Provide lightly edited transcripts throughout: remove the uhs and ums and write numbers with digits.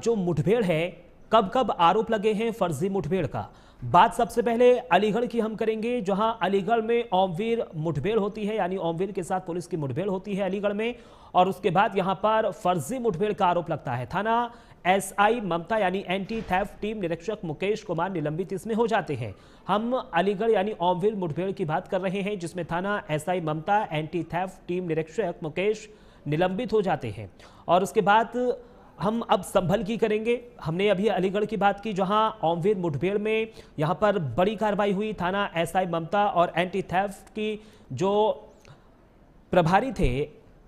जो मुठभेड़ है, कब कब आरोप लगे हैं फर्जी मुठभेड़ का। बात सबसे पहले अलीगढ़ की हम करेंगे, जहां अलीगढ़ में ओमवीर मुठभेड़ होती है, यानी ओमवीर के साथ पुलिस की मुठभेड़ होती है अलीगढ़ में, और उसके बाद यहां पर फर्जी मुठभेड़ का आरोप लगता है। थाना एसआई ममता यानी एंटी थेफ्ट टीम निरीक्षक मुकेश कुमार निलंबित इसमें हो जाते हैं। हम अलीगढ़ यानी ओमवीर मुठभेड़ की बात कर रहे हैं, जिसमें थाना एसआई ममता एंटी थेफ्ट टीम निरीक्षक मुकेश निलंबित हो जाते हैं। और उसके बाद हम अब संभल की करेंगे। हमने अभी अलीगढ़ की बात की, जहां ओमवीर मुठभेड़ में यहां पर बड़ी कार्रवाई हुई। थाना एसआई ममता और एंटी थेफ्ट की जो प्रभारी थे,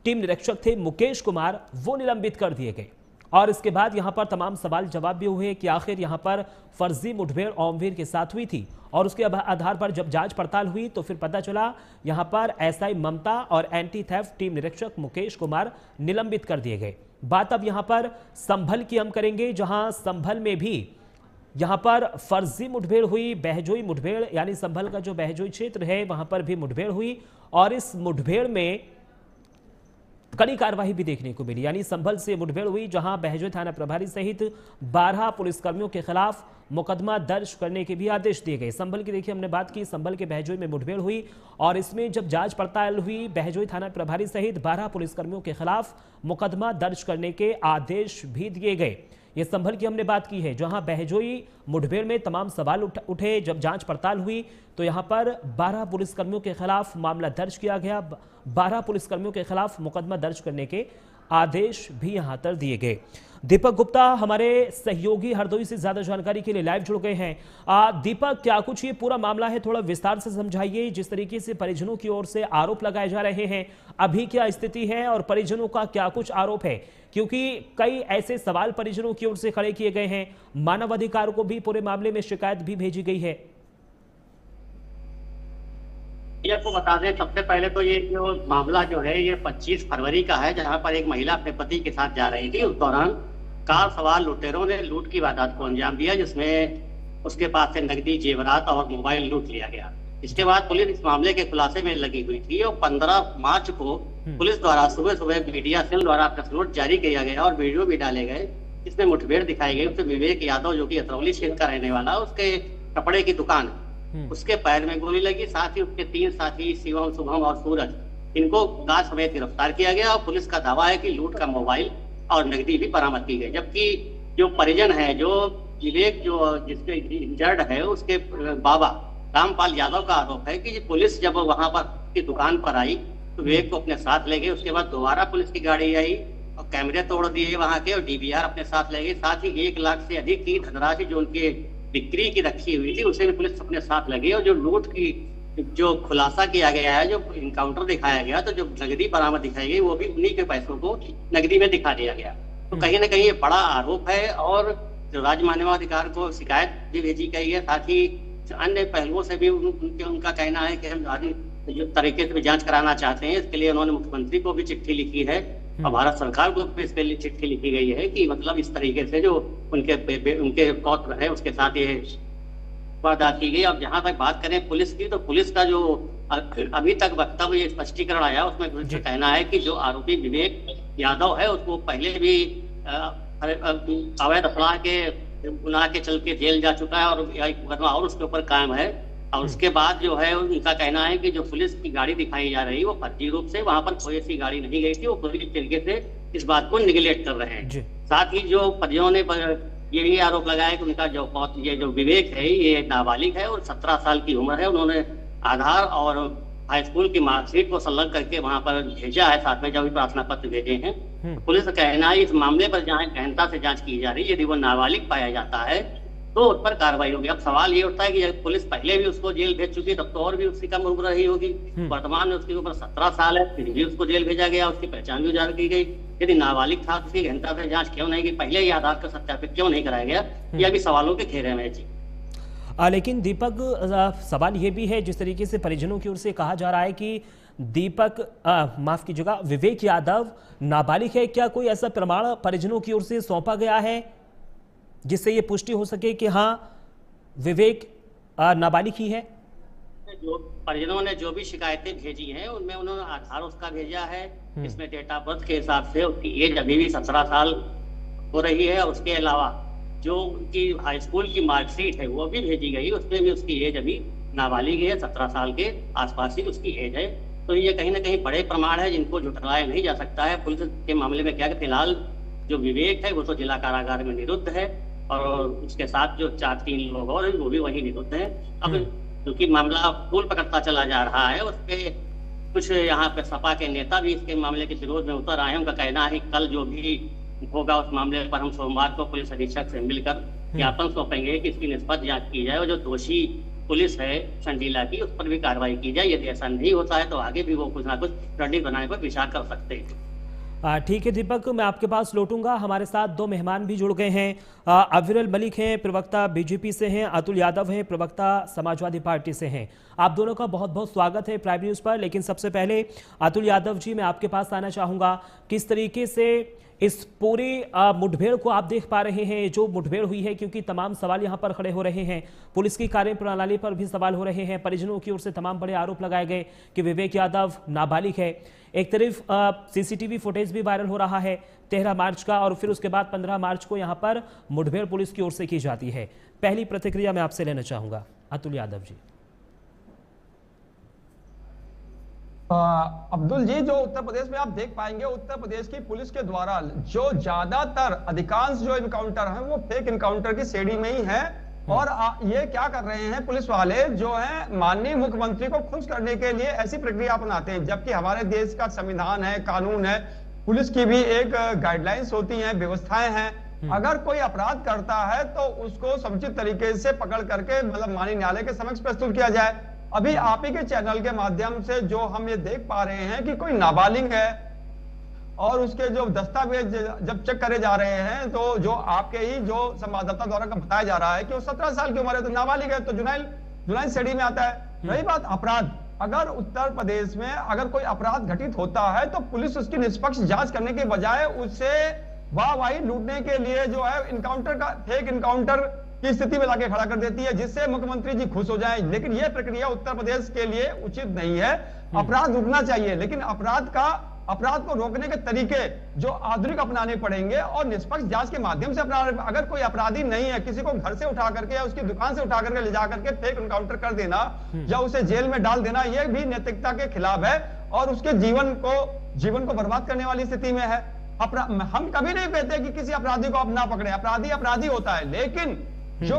टीम निरीक्षक थे मुकेश कुमार, वो निलंबित कर दिए गए। और इसके बाद यहां पर तमाम सवाल जवाब भी हुए कि आखिर यहां पर फर्जी मुठभेड़ ओमवीर के साथ हुई थी, और उसके आधार पर जब जांच पड़ताल हुई तो फिर पता चला यहां पर एसआई ममता और एंटी थेफ्ट टीम निरीक्षक मुकेश कुमार निलंबित कर दिए गए। बात अब यहां पर संभल की हम करेंगे, जहां संभल में भी यहां पर फर्जी मुठभेड़ हुई। बहजोई मुठभेड़ यानी संभल का जो बहजोई क्षेत्र है वहां पर भी मुठभेड़ हुई, और इस मुठभेड़ में कड़ी कार्रवाई भी देखने को मिली। यानी संभल से मुठभेड़ हुई, जहां बहजोई थाना प्रभारी सहित 12 पुलिसकर्मियों के खिलाफ मुकदमा दर्ज करने के भी आदेश दिए गए। संभल की देखिए हमने बात की, संभल के बहजोई में मुठभेड़ हुई, और इसमें जब जांच पड़ताल हुई बहजोई थाना प्रभारी सहित 12 पुलिसकर्मियों के खिलाफ मुकदमा दर्ज करने के आदेश भी दिए गए। ये संभल की हमने बात की है, जहां बहजोई मुठभेड़ में तमाम सवाल उठे। जब जांच पड़ताल हुई तो यहां पर 12 पुलिसकर्मियों के खिलाफ मामला दर्ज किया गया। 12 पुलिसकर्मियों के खिलाफ मुकदमा दर्ज करने के आदेश भी यहां पर दिए गए। दीपक गुप्ता हमारे सहयोगी हरदोई से ज्यादा जानकारी के लिए लाइव जुड़ गए हैं। दीपक, क्या कुछ ये पूरा मामला है, थोड़ा विस्तार से समझाइए। जिस तरीके से परिजनों की ओर से आरोप लगाए जा रहे हैं, अभी क्या स्थिति है और परिजनों का क्या कुछ आरोप है? क्योंकि कई ऐसे सवाल परिजनों की ओर से खड़े किए गए हैं, मानवाधिकार को भी पूरे मामले में शिकायत भी भेजी गई है। ये आपको बता दें, सबसे पहले तो ये जो मामला जो है ये 25 फरवरी का है, जहां पर एक महिला अपने पति के साथ जा रही थी। उस दौरान कार सवार लुटेरों ने लूट की वारदात को अंजाम दिया, जिसमें उसके पास से नकदी, जेवरात और मोबाइल लूट लिया गया। इसके बाद पुलिस इस मामले के खुलासे में लगी हुई थी, और 15 मार्च को पुलिस द्वारा सुबह सुबह मीडिया सेल द्वारा प्रेस नोट जारी किया गया और वीडियो भी डाले गए, जिसमें मुठभेड़ दिखाई गई। उससे विवेक यादव, जो कि अतरौली क्षेत्र का रहने वाला, उसके कपड़े की दुकान, उसके पैर में गोली लगी। साथ ही उसके 3 साथी शिवम, शुभम और सूरज, इनको गाज समेत गिरफ्तार किया गया, और पुलिस का दावा है कि लूट का मोबाइल और नकदी भी बरामद की गई। जबकि जो परिजन है, जो विवेक जो जिसके इंजर्ड है, उसके बाबा रामपाल यादव का आरोप है कि पुलिस जब वहां पर की दुकान पर आई तो विवेक को अपने साथ ले गए। उसके बाद दोबारा पुलिस की गाड़ी आई और कैमरे तोड़ दिए वहां के, और डीवीआर अपने साथ ले गए। साथ ही 1 लाख से अधिक की धनराशि जो उनके बिक्री की रखी हुई थी, उसे भी पुलिस अपने साथ लगी। और जो लूट की जो खुलासा किया गया है, जो इनकाउंटर दिखाया गया, तो जो नकदी बरामद दिखाई गई वो भी उन्हीं के पैसों को नकदी में दिखा दिया गया। तो कहीं ना कहीं ये बड़ा आरोप है, और जो राज्य मानवाधिकार को शिकायत भी भेजी गई है। साथ ही अन्य पहलुओं से भी उनका कहना है कि हम आदि जो तरीके से भी जांच कराना चाहते हैं। इसके लिए उन्होंने मुख्यमंत्री को भी चिट्ठी लिखी है, और भारत सरकार को भी इसके लिए चिट्ठी लिखी गई है कि मतलब इस तरीके से जो उनके पौत्र है उसके साथ ये वारदात की गई। अब जहां तक बात करें पुलिस की, तो पुलिस का जो अभी तक वक्तव्य स्पष्टीकरण आया, उसमें पुलिस का कहना है कि जो आरोपी विवेक यादव है, उसको पहले भी अवैध अपराध के गुनाह के चल के जेल जा चुका है, और मुकदमा और उसके ऊपर कायम है। और उसके बाद जो है उनका कहना है कि जो पुलिस की गाड़ी दिखाई जा रही है वो फर्जी रूप से, वहां पर कोई ऐसी गाड़ी नहीं गई थी। वो पूरी तरीके से इस बात को निगलेक्ट कर रहे हैं। साथ ही जो परिजनों ने ये भी आरोप लगाया कि उनका जो विवेक है ये नाबालिग है और 17 साल की उम्र है। उन्होंने आधार और हाई स्कूल की मार्कशीट को संलग्न करके वहां पर भेजा है, साथ में जो भी प्रार्थना पत्र भेजे हैं। पुलिस का कहना है इस मामले पर जहां गहनता से जांच की जा रही है, यदि वो नाबालिग पाया जाता है तो उस पर कार्रवाई होगी। अब सवाल ये उठता है कि पुलिस पहले भी उसको जेल भेज चुकी है, तब तो और भी उसकी कम उम्र रही होगी। वर्तमान में उसकी उम्र 17 साल है, फिर भी उसको जेल भेजा गया, उसकी पहचान भी उजागर की गई। यदि नाबालिग था, उसकी गहनता से जांच क्यों नहीं की, पहले ही आधार का सत्यापित क्यों नहीं कराया गया, ये अभी सवालों के घेरे में है जी। लेकिन दीपक, सवाल ये भी है, जिस तरीके से परिजनों की ओर से कहा जा रहा है कि दीपक माफ कीजिएगा, विवेक यादव नाबालिग है, क्या कोई ऐसा प्रमाण परिजनों की ओर से सौंपा गया है जिससे ये पुष्टि हो सके कि हाँ विवेक नाबालिग ही है? जो परिजनों ने जो भी शिकायतें भेजी हैं उनमें उन्होंने आधार उसका भेजा है, इसमें डेट ऑफ बर्थ के हिसाब से उसकी एज अभी भी 17 साल हो रही है। और उसके अलावा जो उनकी हाई स्कूल की मार्कशीट है वो भी भेजी गई, उसमें भी उसकी एज अभी नाबालिग है, 17 साल के आसपास ही उसकी एज है। तो ये कहीं ना कहीं बड़े प्रमाण है जिनको झुठलाया नहीं जा सकता है। पुलिस के मामले में क्या कि फिलहाल जो विवेक है वो तो जिला कारागार में निरुद्ध है, और उसके साथ जो 4-3 लोग और हैं वो भी वही निरुद्ध है। अब क्योंकि मामला फूल पकड़ता चला जा रहा है, उस पे कुछ यहाँ पे सपा के नेता भी इसके मामले के विरोध में उतर आए हैं। उनका कहना है कल जो भी होगा उस मामले पर हम सोमवार को पुलिस अधीक्षक से मिलकर ज्ञापन सौंपेंगे कि इसकी निष्पक्ष जांच की जाए और जो दोषी पुलिस है संडीला की उस पर भी कार्रवाई की जाए। यदि ऐसा नहीं होता है तो आगे भी वो कुछ ना कुछ रणनीति बनाने पर विचार कर सकते हैं। ठीक है दीपक, मैं आपके पास लौटूंगा। हमारे साथ दो मेहमान भी जुड़ गए हैं। अविरल मलिक हैं, प्रवक्ता बीजेपी से हैं, अतुल यादव हैं, प्रवक्ता समाजवादी पार्टी से हैं। आप दोनों का बहुत बहुत स्वागत है प्राइम न्यूज़ पर। लेकिन सबसे पहले अतुल यादव जी, मैं आपके पास आना चाहूँगा। किस तरीके से इस पूरी मुठभेड़ को आप देख पा रहे हैं, जो मुठभेड़ हुई है, क्योंकि तमाम सवाल यहां पर खड़े हो रहे हैं। पुलिस की कार्यप्रणाली पर भी सवाल हो रहे हैं। परिजनों की ओर से तमाम बड़े आरोप लगाए गए कि विवेक यादव नाबालिग है। एक तरफ सीसीटीवी फुटेज भी वायरल हो रहा है 13 मार्च का, और फिर उसके बाद 15 मार्च को यहां पर मुठभेड़ पुलिस की ओर से की जाती है। पहली प्रतिक्रिया मैं आपसे लेना चाहूंगा, अतुल यादव जी। अब्दुल जी, जो उत्तर प्रदेश में आप देख पाएंगे, उत्तर प्रदेश की पुलिस के द्वारा जो ज्यादातर अधिकांश जो इनकाउंटर हैं वो फेक इनकाउंटर की श्रेणी में ही है। और ये क्या कर रहे हैं पुलिस वाले, जो है माननीय मुख्यमंत्री को खुश करने के लिए ऐसी प्रक्रिया अपनाते हैं, जबकि हमारे देश का संविधान है, कानून है, पुलिस की भी एक गाइडलाइंस होती है, व्यवस्थाएं हैं। अगर कोई अपराध करता है तो उसको समुचित तरीके से पकड़ करके मतलब माननीय न्यायालय के समक्ष प्रस्तुत किया जाए। अभी आप ही के चैनल के माध्यम से जो हम ये देख पा रहे हैं कि कोई नाबालिग है और उसके जो दस्तावेज जब चेक करे जा रहे हैं, तो जो आपके ही जो संवाददाता द्वारा बताया जा रहा है कि वो 17 साल की उम्र है, तो नाबालिग है, तो जुनाइल श्रेणी में आता है। रही बात अपराध, अगर उत्तर प्रदेश में अगर कोई अपराध घटित होता है तो पुलिस उसकी निष्पक्ष जांच करने के बजाय उससे वाहवाही लूटने के लिए जो है इनकाउंटर का फेक इनकाउंटर की स्थिति में लाके खड़ा कर देती है, जिससे मुख्यमंत्री जी खुश हो जाएं। लेकिन यह प्रक्रिया उत्तर प्रदेश के लिए उचित नहीं है। अपराध रुकना चाहिए, लेकिन अपराध को रोकने के तरीके जो आधुनिक अपनाने पड़ेंगे और निष्पक्ष जांच के माध्यम से अपनाने। अगर कोई अपराधी नहीं है, किसी को घर से उठा करके या उसकी दुकान से उठा करके ले जा करके फेक इनकाउंटर कर देना या उसे जेल में डाल देना, यह भी नैतिकता के खिलाफ है और उसके जीवन को बर्बाद करने वाली स्थिति में है। हम कभी नहीं कहते कि किसी अपराधी को आप ना पकड़े, अपराधी होता है, लेकिन जो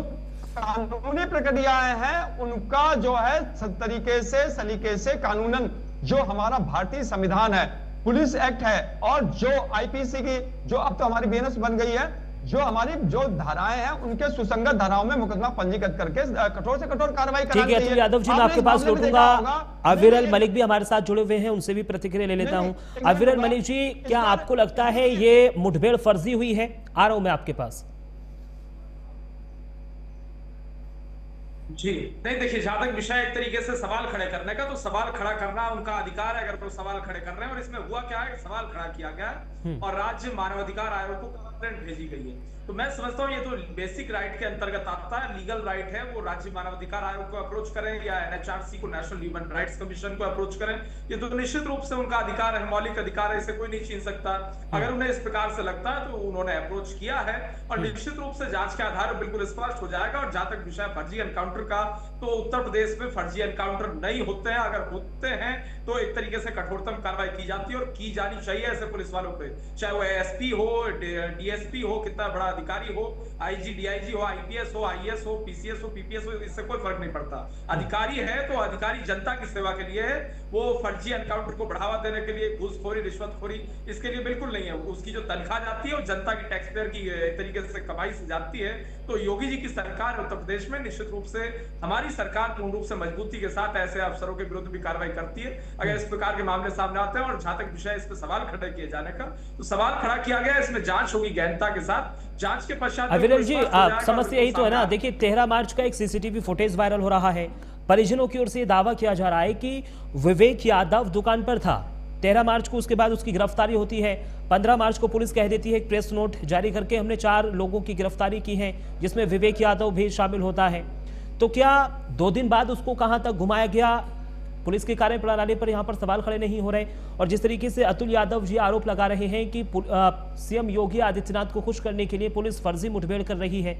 कानूनी प्रक्रियाएं हैं उनका जो है तरीके से सलीके से कानूनन जो हमारा भारतीय संविधान है, पुलिस एक्ट है, और जो आईपीसी की जो अब तो हमारी बीएनएस बन गई है, जो हमारी जो धाराएं हैं उनके सुसंगत धाराओं में मुकदमा पंजीकृत करके कठोर से कठोर कार्रवाई करानी चाहिए। ठीक है यादव जी, मैं आपके पास लौटूंगा। अविरल मलिक भी हमारे साथ जुड़े हुए हैं, उनसे भी प्रतिक्रिया ले लेता हूं। अविरल मलिक जी, क्या आपको लगता है ये मुठभेड़ फर्जी हुई है? आ रहा हूं मैं आपके पास। जी नहीं, देखिए, जहां तक विषय एक तरीके से सवाल खड़े करने का, तो सवाल खड़ा करना उनका अधिकार है, अगर वो सवाल खड़े कर रहे हैं। और इसमें हुआ क्या है, सवाल खड़ा किया गया और राज्य मानवाधिकार आयोग को कंप्लेंट भेजी गई है। तो मैं समझता हूँ ये तो बेसिक राइट के अंतर्गत आता है, लीगल राइट है। वो राज्य मानवाधिकार आयोग को अप्रोच करें या एनएचआरसी को, नेशनल ह्यूमन राइट्स कमीशन को अप्रोच करें, ये तो निश्चित रूप से उनका अधिकार है, मौलिक अधिकार है, इसे कोई नहीं छीन सकता। अगर उन्हें इस प्रकार से लगता है तो उन्होंने अप्रोच किया है और निश्चित रूप से जांच के आधार पर बिल्कुल स्पष्ट हो जाएगा। और जहां तक विषय फर्जी एनकाउंटर का, तो उत्तर प्रदेश में फर्जी एनकाउंटर नहीं होते हैं। अगर होते हैं तो एक तरीके से कठोरतम कार्रवाई की जाती है और की जानी चाहिए ऐसे पुलिस वालों पे, चाहे वो एसपी हो, डीएसपी हो, कितना बड़ा अधिकारी हो, आईजी, डीआईजी हो, आईपीएस हो, आईएएस हो, पीसीएस हो, पीपीएस हो, इससे कोई फर्क नहीं पड़ता। अधिकारी है तो अधिकारी जनता की सेवा के लिए है। वो फर्जी एनकाउंटर को बढ़ावा देने के लिए, घूसखोरी, रिश्वतखोरी, इसके लिए बिल्कुल नहीं है। उसकी जो तनख्वाह जाती है वो जनता की टैक्स पेयर की एक तरीके से कमाई से जाती है। तो योगी जी की सरकार उत्तर प्रदेश में निश्चित रूप से, हमारी सरकार पूर्ण रूप से मजबूती के साथ ऐसे अफसरों के विरुद्ध भी कार्रवाई करती है अगर इस प्रकार के मामले सामने आते हैं। और जहां तक विषय इस पर सवाल खड़े किए जाने का, तो सवाल खड़ा किया गया, इसमें जांच होगी गहनता के साथ। जांच के पश्चात अविरल जी, समस्या यही तो है ना। देखिए, 13 मार्च का एक सीसीटीवी फुटेज वायरल हो रहा है। परिजनों की ओर से दावा किया जा रहा है कि विवेक यादव दुकान पर था 13 मार्च को, उसके बाद उसकी गिरफ्तारी होती है। 15 मार्च को पुलिस कह देती है एक प्रेस नोट जारी करके हमने 4 लोगों की गिरफ्तारी की है, जिसमें विवेक यादव भी शामिल होता है। तो क्या 2 दिन बाद उसको कहां तक घुमाया गया, पुलिस की कार्यप्रणाली पर यहाँ पर सवाल खड़े नहीं हो रहे। और जिस तरीके से अतुल यादव जी आरोप लगा रहे हैं कि सीएम योगी आदित्यनाथ को खुश करने के लिए पुलिस फर्जी मुठभेड़ कर रही है।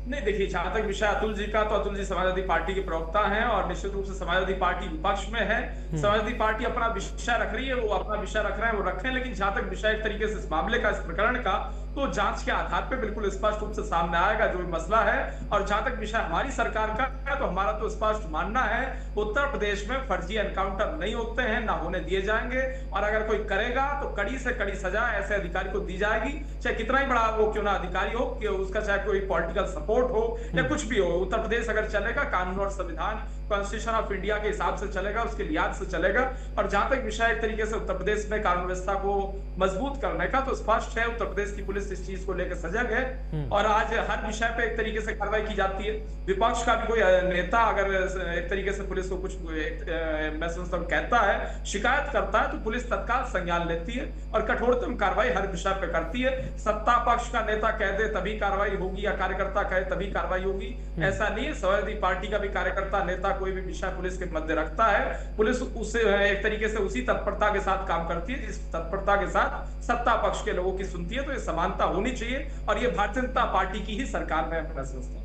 नहीं, देखिए, जहां तक विषय अतुल जी का, तो अतुल जी समाजवादी पार्टी के प्रवक्ता हैं और निश्चित रूप से समाजवादी पार्टी विपक्ष में है। समाजवादी पार्टी अपना विषय रख रही है, वो अपना विषय रख रहे हैं, वो रखें। लेकिन जहां तक विषय एक तरीके से इस मामले का, इस प्रकरण का, तो जांच के आधार पे बिल्कुल स्पष्ट रूप से सामने आएगा जो भी मसला है। और जहां तक विषय हमारी सरकार का है, तो हमारा तो स्पष्ट मानना है उत्तर प्रदेश में फर्जी एनकाउंटर नहीं होते हैं, ना होने दिए जाएंगे। और अगर कोई करेगा तो कड़ी से कड़ी सजा ऐसे अधिकारी को दी जाएगी, चाहे कितना ही बड़ा वो क्यों ना अधिकारी हो, कि उसका चाहे कोई पॉलिटिकल सपोर्ट हो या कुछ भी हो। उत्तर प्रदेश अगर चलेगा कानून और संविधान, कॉन्स्टिट्यूशन ऑफ इंडिया के हिसाब से चलेगा, उसके लिहाज से चलेगा। और जहां तक विषय एक तरीके से उत्तर प्रदेश में कानून व्यवस्था को मजबूत करने का, तो स्पष्ट है उत्तर प्रदेश की पुलिस इस चीज को लेकर सजग है। और आज हर विषय पे एक तरीके से कार्रवाई की जाती है। विपक्ष का भी कोई नेता अगर एक तरीके से पुलिस को कुछ मैं समझता हूं कहता है, शिकायत करता है, तो पुलिस तत्काल संज्ञान लेती है और कठोरतम कार्रवाई हर विषय पे करती है। सत्ता पक्ष का नेता कह दे तभी कार्रवाई होगी या कार्यकर्ता कहे तभी कार्रवाई होगी, ऐसा नहीं है। समाजवादी पार्टी का भी कार्यकर्ता, नेता कोई भी विषय पुलिस के मध्य रखता है, पुलिस उसे एक तरीके से उसी तत्परता के साथ काम करती है जिस तत्परता के साथ सत्ता पक्ष के लोगों की सुनती है। तो ये समानता होनी चाहिए और ये भारतीय जनता पार्टी की ही सरकार में मैं समझता हूं।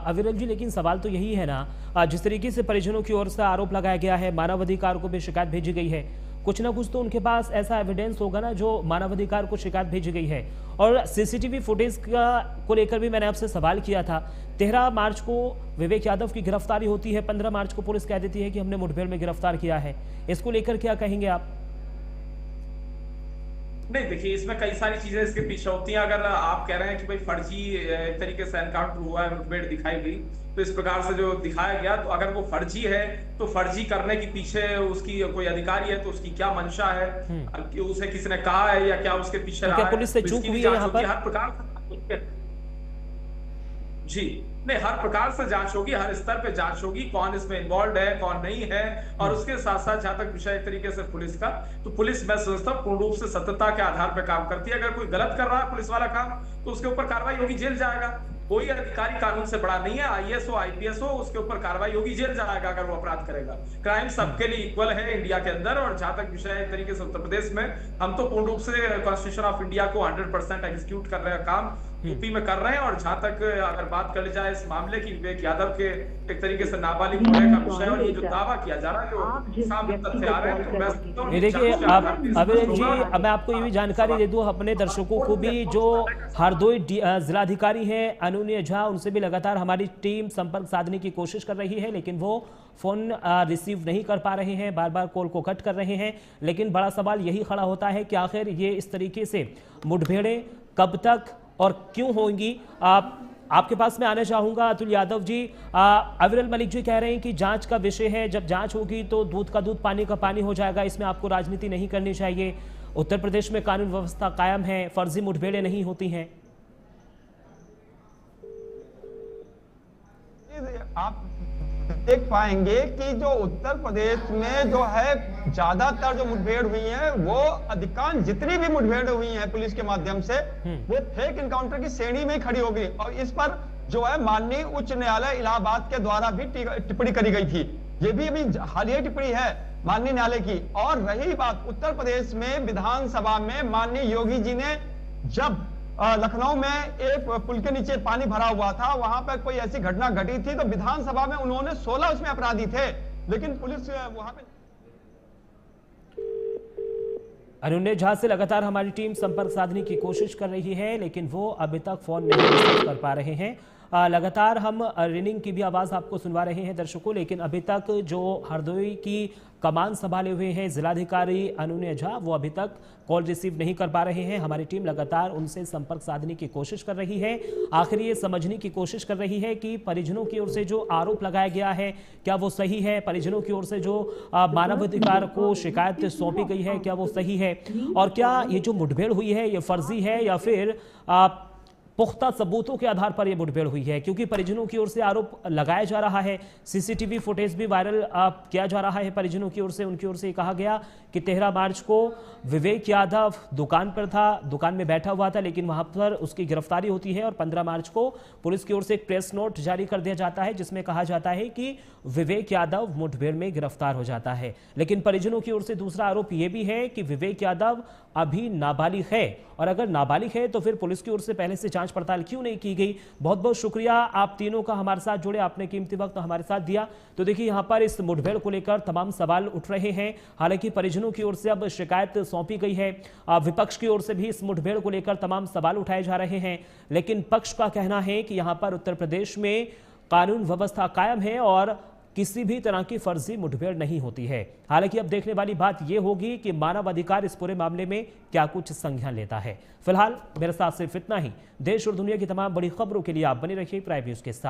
अविरल जी, लेकिन सवाल तो यही है ना, जिस तरीके से परिजनों की ओर से आरोप लगाया गया है, मानवाधिकार को भी शिकायत भेजी गई है, कुछ ना कुछ तो उनके पास ऐसा एविडेंस होगा ना जो मानवाधिकार को शिकायत भेजी गई है। और सीसीटीवी फुटेज को लेकर भी मैंने आपसे सवाल किया था। 13 मार्च को विवेक यादव की गिरफ्तारी होती है, 15 मार्च को पुलिस कह देती है कि हमने मुठभेड़ में गिरफ्तार किया है। इसको लेकर क्या कहेंगे आप? नहीं, देखिए, इसमें कई सारी चीजें इसके पीछे होती हैं। अगर आप कह रहे हैं कि भाई फर्जी एक तरीके से एनकाउंटर हुआ है, मुठभेड़ दिखाई गई, तो इस प्रकार से जो दिखाया गया, तो अगर वो फर्जी है तो फर्जी करने के पीछे उसकी कोई अधिकारी है तो उसकी क्या मंशा है, कि उसे किसने कहा है या क्या उसके पीछे रहा है, पुलिस से चूक हुई है यहाँ पर? हर प्रकार जी नहीं, हर प्रकार से जांच होगी, हर स्तर पे जांच होगी, कौन इसमें इन्वॉल्व है कौन नहीं है। और उसके साथ साथ जहां तक विषय एक तरीके से पुलिस का, तो पुलिस मैं समझता हूँ पूर्ण रूप से सत्यता के आधार पर काम करती है। अगर कोई गलत कर रहा है पुलिस वाला काम, तो उसके ऊपर कार्रवाई होगी, जेल जाएगा। कोई अधिकारी कानून से बड़ा नहीं है, आईएएस हो आईपीएस हो, उसके ऊपर कार्रवाई होगी, जेल जाएगा अगर वो अपराध करेगा। क्राइम सबके लिए इक्वल है इंडिया के अंदर। और जहां तक विषय एक तरीके से उत्तर प्रदेश में, हम तो पूर्ण रूप से कॉन्स्टिट्यूशन ऑफ इंडिया को 100% एग्जीक्यूट कर रहे हैं, काम यूपी में कर रहे हैं। और जहां तक अगर बात कर ली जाए इस मामले की, विवेक यादव के एक तरीके से नाबालिग होने का विषय और ये जो दावा किया जा रहा है, जो सामने तथ्य आ रहे हैं, तो मैं देखिए अविरल जी, अब मैं आपको ये भी जानकारी दे दूं अपने दर्शकों को भी, जो हरदोई जिलाधिकारी हैं अनुन्य झा, उनसे भी लगातार हमारी टीम संपर्क साधने की कोशिश कर रही है, लेकिन वो फोन रिसीव नहीं कर पा रहे हैं, बार बार कॉल को कट कर रहे हैं। लेकिन बड़ा सवाल यही खड़ा होता है कि आखिर ये इस तरीके से मुठभेड़ें कब तक और क्यों होंगी? आपके पास मैं आना चाहूंगा अतुल यादव जी। अविरल मलिक जी कह रहे हैं कि जांच का विषय है, जब जांच होगी तो दूध का दूध पानी का पानी हो जाएगा, इसमें आपको राजनीति नहीं करनी चाहिए। उत्तर प्रदेश में कानून व्यवस्था कायम है, फर्जी मुठभेड़ें नहीं होती हैं। आप देख पाएंगे कि जो उत्तर प्रदेश में जो है ज्यादातर जो मुठभेड़ हुई है, वो अधिकांश जितनी भी मुठभेड़ हुई है पुलिस के माध्यम से, वो फेक इनकाउंटर की श्रेणी में खड़ी होगी। और इस पर जो है माननीय उच्च न्यायालय इलाहाबाद के द्वारा भी टिप्पणी करी गई थी। ये भी अभी हालिया टिप्पणी है माननीय न्यायालय की। और रही बात उत्तर प्रदेश में विधानसभा में, माननीय योगी जी ने जब लखनऊ में एक पुल के नीचे पानी भरा हुआ था, वहां पर कोई ऐसी घटना घटी थी, तो विधानसभा में उन्होंने 16 उसमें अपराधी थे, लेकिन पुलिस वहां पे। अनुन्य झा से लगातार हमारी टीम संपर्क साधने की कोशिश कर रही है, लेकिन वो अभी तक फोन नहीं रिसीव कर पा रहे हैं। लगातार हम रिंगिंग की भी आवाज़ आपको सुनवा रहे हैं दर्शकों, लेकिन अभी तक जो हरदोई की कमान संभाले हुए हैं जिलाधिकारी अनुन्य झा, वो अभी तक कॉल रिसीव नहीं कर पा रहे हैं। हमारी टीम लगातार उनसे संपर्क साधने की कोशिश कर रही है, आखिर ये समझने की कोशिश कर रही है कि परिजनों की ओर से जो आरोप लगाया गया है क्या वो सही है, परिजनों की ओर से जो मानवाधिकार को शिकायत सौंपी गई है क्या वो सही है, और क्या ये जो मुठभेड़ हुई है ये फर्जी है या फिर पुख्ता सबूतों के आधार पर यह मुठभेड़ हुई है, क्योंकि परिजनों की ओर से आरोप लगाया जा रहा है। सीसीटीवी फुटेज भी वायरल किया जा रहा है परिजनों की ओर से। उनकी ओर से कहा गया कि 13 मार्च को विवेक यादव दुकान पर था, दुकान में बैठा हुआ था, लेकिन वहां पर उसकी गिरफ्तारी होती है और 15 मार्च को पुलिस की ओर से एक प्रेस नोट जारी कर दिया जाता है जिसमें कहा जाता है कि विवेक यादव मुठभेड़ में गिरफ्तार हो जाता है। लेकिन परिजनों की ओर से दूसरा आरोप यह भी है कि विवेक यादव अभी नाबालिग है, और अगर नाबालिग है तो फिर पुलिस की ओर से पहले से जांच पड़ताल क्यों नहीं की गई। बहुत बहुत शुक्रिया आप तीनों का हमारे साथ जुड़े, आपने कीमती वक्त हमारे साथ दिया। तो देखिए यहां पर इस मुठभेड़ को लेकर तमाम सवाल उठ रहे हैं। हालांकि परिजनों की ओर से अब शिकायत सौंपी गई है, विपक्ष की ओर से भी इस मुठभेड़ को लेकर तमाम सवाल उठाए जा रहे हैं, लेकिन पक्ष का कहना है कि यहां पर उत्तर प्रदेश में कानून व्यवस्था कायम है और किसी भी तरह की फर्जी मुठभेड़ नहीं होती है। हालांकि अब देखने वाली बात यह होगी कि मानव अधिकार इस पूरे मामले में क्या कुछ संज्ञान लेता है। फिलहाल मेरे साथ सिर्फ इतना ही। देश और दुनिया की तमाम बड़ी खबरों के लिए आप बने रहिए प्राइम न्यूज के साथ।